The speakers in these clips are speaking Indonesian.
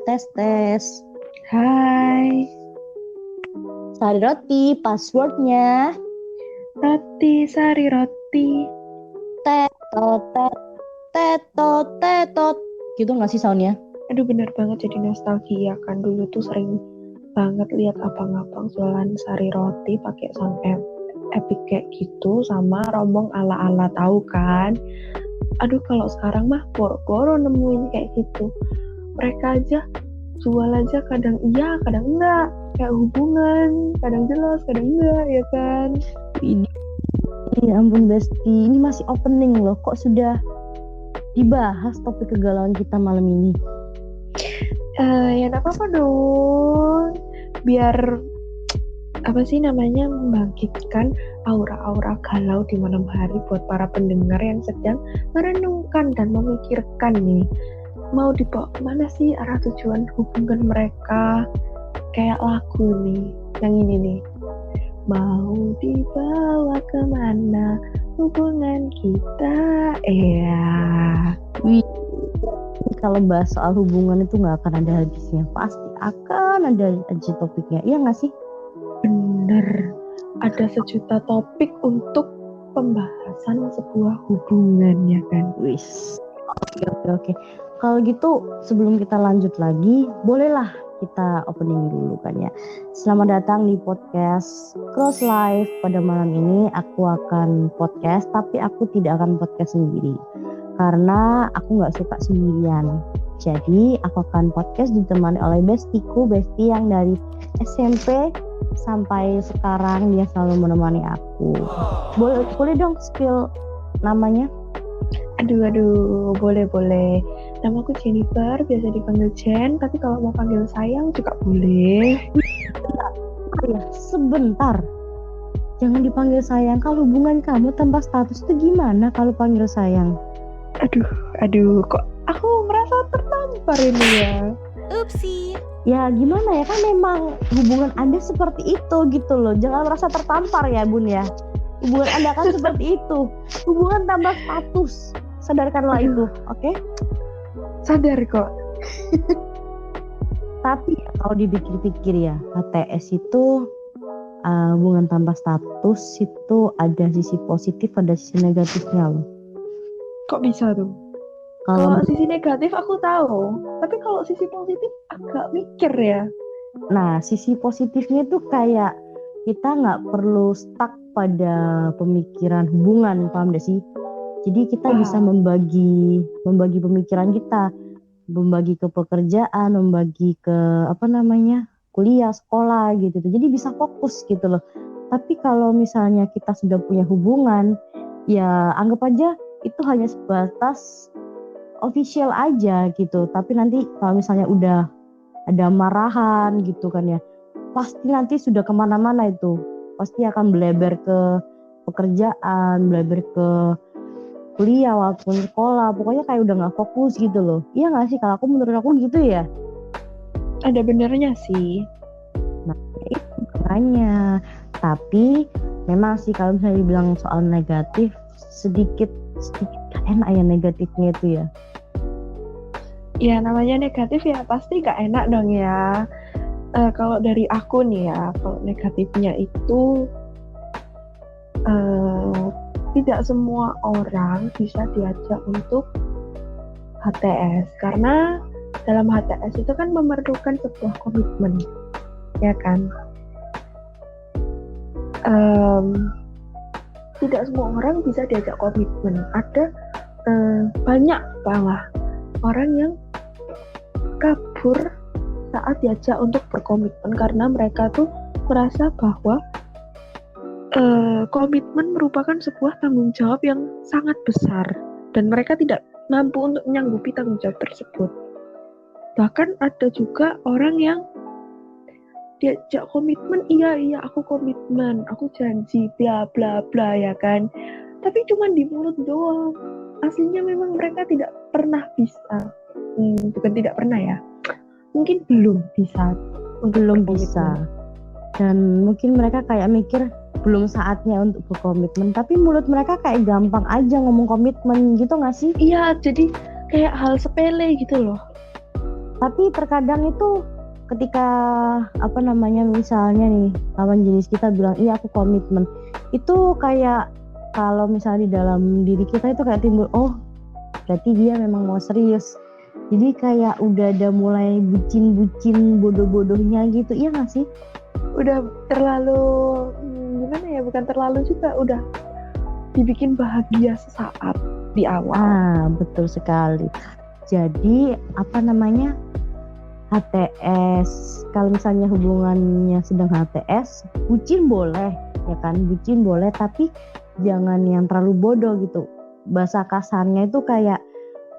tes. Hai, Sari roti, passwordnya roti sari roti. tetot, tetot. Gitu nggak sih soundnya? Aduh bener banget, jadi nostalgia kan. Dulu tuh sering banget lihat abang-abang jualan sari roti pakai sound epic kayak gitu, sama rombong ala-ala, tahu kan? Aduh kalau sekarang mah boro-boro nemuin kayak gitu. Mereka aja jual aja kadang iya kadang enggak, kayak hubungan kadang jelas kadang enggak, ya kan? Ya ampun Besti, ini masih opening loh. Kok sudah dibahas topik kegalauan kita malam ini? Ya nggak apa-apa dong, biar apa sih namanya, membangkitkan aura-aura galau di malam hari buat para pendengar yang sedang merenungkan dan memikirkan nih, mau dibawa kemana sih arah tujuan hubungan mereka. Kayak lagu nih, yang ini nih, mau dibawa kemana hubungan kita. Wih, kalau bahas soal hubungan itu nggak akan ada habisnya. Pasti akan ada aja topiknya. Iya nggak sih? Bener, ada sejuta topik untuk pembahasan sebuah hubungan, ya kan? Wis. Oke. Kalau gitu sebelum kita lanjut lagi, bolehlah kita opening dulu kan ya. Selamat datang di podcast Cross Life. Pada malam ini aku akan podcast, tapi aku tidak akan podcast sendiri. Karena aku gak suka sendirian. Jadi aku akan podcast ditemani oleh bestiku, Besti yang dari SMP sampai sekarang dia selalu menemani aku. Boleh dong spill namanya? Aduh, boleh. Namaku Jennifer, biasa dipanggil Jen, tapi kalau mau panggil sayang juga boleh. Sebentar. Jangan dipanggil sayang. Kalau hubungan kamu tanpa status itu gimana kalau panggil sayang? Aduh, kok aku merasa tertampar ini ya. Upsi. Ya gimana ya, kan memang hubungan Anda seperti itu gitu loh. Jangan merasa tertampar ya Bun ya. Hubungan Anda kan seperti itu. Hubungan tanpa status. Sadarkanlah itu, oke? Sadar kok. Tapi ya, kalau dipikir-pikir ya, HTS itu hubungan tanpa status itu ada sisi positif, ada sisi negatifnya loh. Kok bisa tuh? Kalau sisi negatif aku tahu, tapi kalau sisi positif agak mikir ya. Nah, sisi positifnya tuh kayak kita nggak perlu stuck pada pemikiran hubungan, paham gak sih? Jadi kita bisa membagi pemikiran kita, membagi ke pekerjaan, membagi ke kuliah, sekolah gitu. Jadi bisa fokus gitu loh. Tapi kalau misalnya kita sudah punya hubungan, ya anggap aja itu hanya sebatas official aja gitu. Tapi nanti kalau misalnya udah ada marahan gitu kan ya, pasti nanti sudah kemana-mana itu. Pasti akan bleber ke pekerjaan, bleber ke kuliah walaupun sekolah, pokoknya kayak udah nggak fokus gitu loh. Iya nggak sih? Kalau menurut aku gitu ya. Ada benernya sih. Nah itu makanya. Tapi memang sih kalau misalnya dibilang soal negatif, sedikit gak enak ya negatifnya itu ya. Ya namanya negatif ya pasti gak enak dong ya. Kalau dari aku nih ya, kalau negatifnya itu tidak semua orang bisa diajak untuk HTS, karena dalam HTS itu kan memerlukan sebuah komitmen, ya kan? Tidak semua orang bisa diajak komitmen. Ada banyak banget orang yang kabur saat diajak untuk berkomitmen karena mereka tuh merasa bahwa komitmen merupakan sebuah tanggung jawab yang sangat besar dan mereka tidak mampu untuk menyanggupi tanggung jawab tersebut. Bahkan ada juga orang yang diajak komitmen, iya aku komitmen, aku janji, bla bla bla, ya kan, tapi cuma di mulut doang. Aslinya memang mereka tidak pernah bisa, bukan tidak pernah ya, mungkin belum bisa dan mungkin mereka kayak mikir belum saatnya untuk berkomitmen, tapi mulut mereka kayak gampang aja ngomong komitmen gitu nggak sih? Iya, jadi kayak hal sepele gitu loh. Tapi terkadang itu ketika misalnya nih lawan jenis kita bilang iya aku komitmen, itu kayak kalau misalnya di dalam diri kita itu kayak timbul, oh berarti dia memang mau serius. Jadi kayak udah ada mulai bucin-bucin bodoh-bodohnya gitu, iya gak sih? Udah terlalu gimana ya, bukan terlalu juga, udah dibikin bahagia sesaat di awal. Betul sekali. Jadi HTS, kalau misalnya hubungannya sedang HTS, bucin boleh, ya kan? Bucin boleh, tapi jangan yang terlalu bodoh gitu. Bahasa kasarnya itu kayak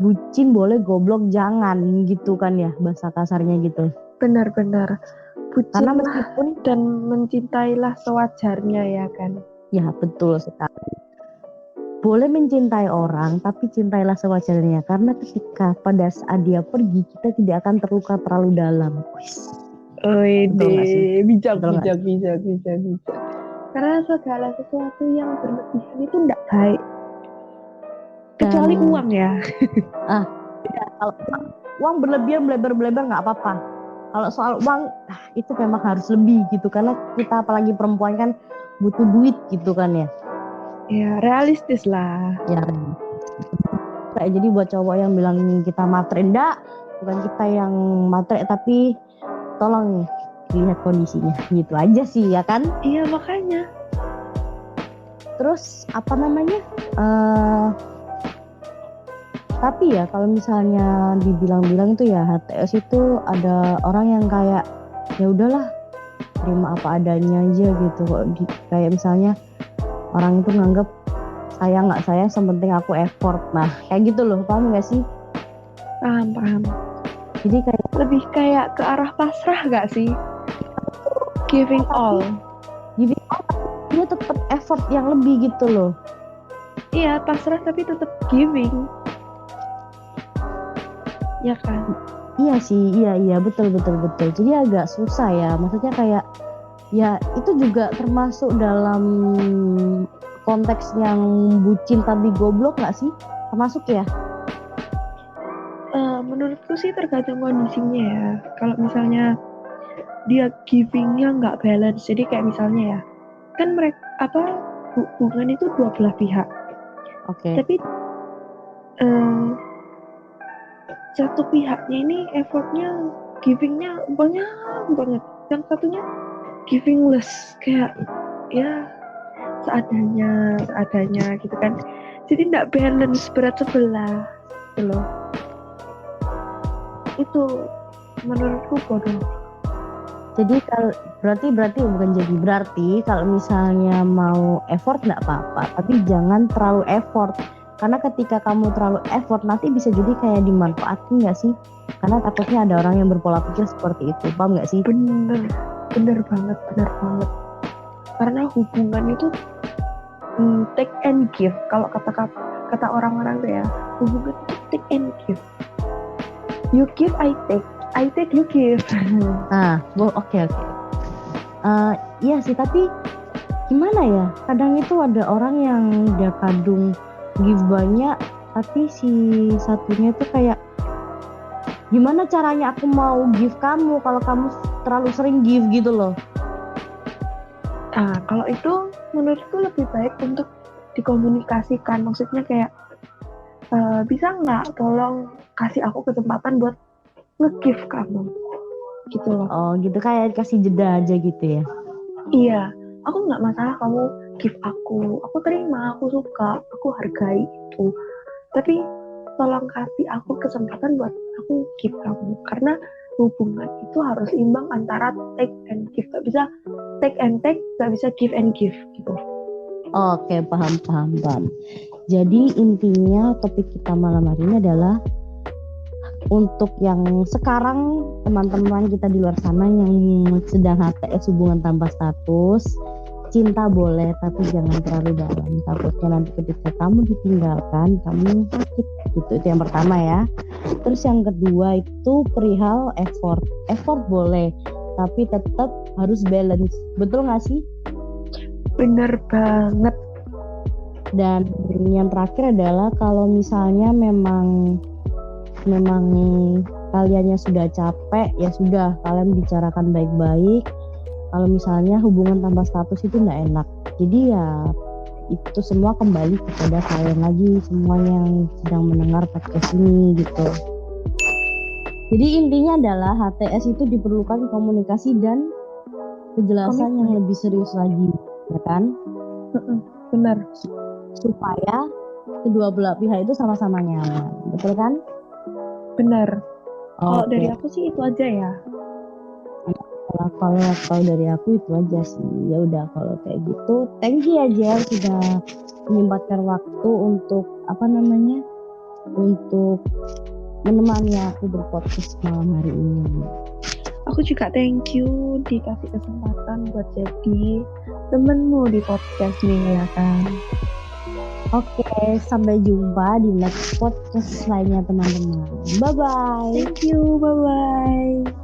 bucin boleh, goblok jangan gitu kan ya, bahasa kasarnya gitu. Benar-benar. Karena Bucinlah meskipun dan mencintailah sewajarnya ya kan. ya betul sekali. Boleh mencintai orang, tapi cintailah sewajarnya. Karena ketika pada saat dia pergi, kita tidak akan terluka terlalu dalam. Betul nggak sih? Bijak. Betul nggak Karena segala sesuatu yang berlebihan itu tidak baik. Kecuali Dan- uang ya. Ya, kalau uang berlebihan belebar nggak apa-apa. Kalau soal uang itu memang harus lebih gitu, karena kita apalagi perempuan kan butuh duit gitu kan ya. Ya, realistis lah. Ya. Kayak jadi buat cowok yang bilang kita matre, enggak, bukan kita yang matre, tapi tolong dilihat kondisinya, gitu aja sih ya kan. Iya, makanya. Terus tapi ya kalau misalnya dibilang-bilang itu ya HTS itu ada orang yang kayak ya udahlah terima apa adanya aja gitu. Kayak misalnya orang itu nganggap saya nggak saya, sementing aku effort. Nah kayak gitu loh, paham nggak sih? Paham. Jadi kayak Lebih kayak ke arah pasrah gak sih? Giving all. dia tetap effort yang lebih gitu loh. Iya, pasrah tapi tetap giving. Ya kan? Iya sih, iya betul. Jadi agak susah ya, maksudnya kayak ya itu juga termasuk dalam konteks yang bucin tapi goblok nggak sih? Termasuk ya? Menurutku sih tergantung kondisinya ya. Kalau misalnya dia givingnya nggak balance, jadi kayak misalnya ya, kan mereka hubungan itu dua belah pihak. Oke. Tapi satu pihaknya ini effortnya, givingnya banyak banget, yang satunya givingless, kayak ya seadanya gitu kan. Jadi nggak balance, berat sebelah gitu loh. Itu menurutku bodoh. Jadi kalau berarti kalau misalnya mau effort nggak apa-apa, tapi jangan terlalu effort. Karena ketika kamu terlalu effort nanti bisa jadi kayak dimanfaatin nggak sih? Karena takutnya ada orang yang berpola pikir seperti itu, paham nggak sih? Bener banget. Karena hubungan itu take and give. Kalau kata orang-orang tuh ya, hubungan itu take and give. You give, I take, you give. Oke. Iya sih, tapi gimana ya? Kadang itu ada orang yang dia kadung give banyak, tapi si satunya tuh kayak gimana caranya aku mau give kamu kalau kamu terlalu sering give gitu loh. Kalau itu menurutku lebih baik untuk dikomunikasikan. Maksudnya kayak bisa nggak tolong kasih aku kesempatan buat nge-give kamu gitu loh. Oh gitu, kayak kasih jeda aja gitu ya. Iya, aku nggak masalah kamu give aku terima, aku suka, aku hargai itu. Tapi tolong kasih aku kesempatan buat aku give kamu, karena hubungan itu harus imbang antara take and give. Gak bisa take and take, gak bisa give and give gitu. Oke, paham. Jadi intinya topik kita malam hari ini adalah untuk yang sekarang teman-teman kita di luar sana yang sedang HTS, hubungan tanpa status, cinta boleh tapi jangan terlalu dalam. Takutnya nanti ketika kamu ditinggalkan kamu sakit gitu. Itu yang pertama ya. Terus yang kedua itu perihal effort. Effort boleh tapi tetap harus balance. Betul nggak sih? Bener banget. Dan yang terakhir adalah kalau misalnya memang kaliannya sudah capek, ya sudah kalian bicarakan baik-baik. Kalau misalnya hubungan tanpa status itu nggak enak. Jadi ya itu semua kembali kepada kalian lagi, semua yang sedang mendengar podcast ini gitu. Jadi intinya adalah HTS itu diperlukan komunikasi dan kejelasan yang lebih serius lagi, ya kan? Benar. Supaya kedua belah pihak itu sama-sama nyaman, betul kan? Benar. Kalau Oke. dari aku sih itu aja ya. Kalau dari aku itu aja sih. Ya udah kalau kayak gitu, thank you ya Jel sudah menyempatkan waktu untuk untuk menemani aku berpodcast malam hari ini. Aku juga thank you dikasih kesempatan buat jadi temenmu di podcast nih ya kan. Oke, sampai jumpa di next podcast lainnya teman-teman. Bye bye. Thank you, bye bye.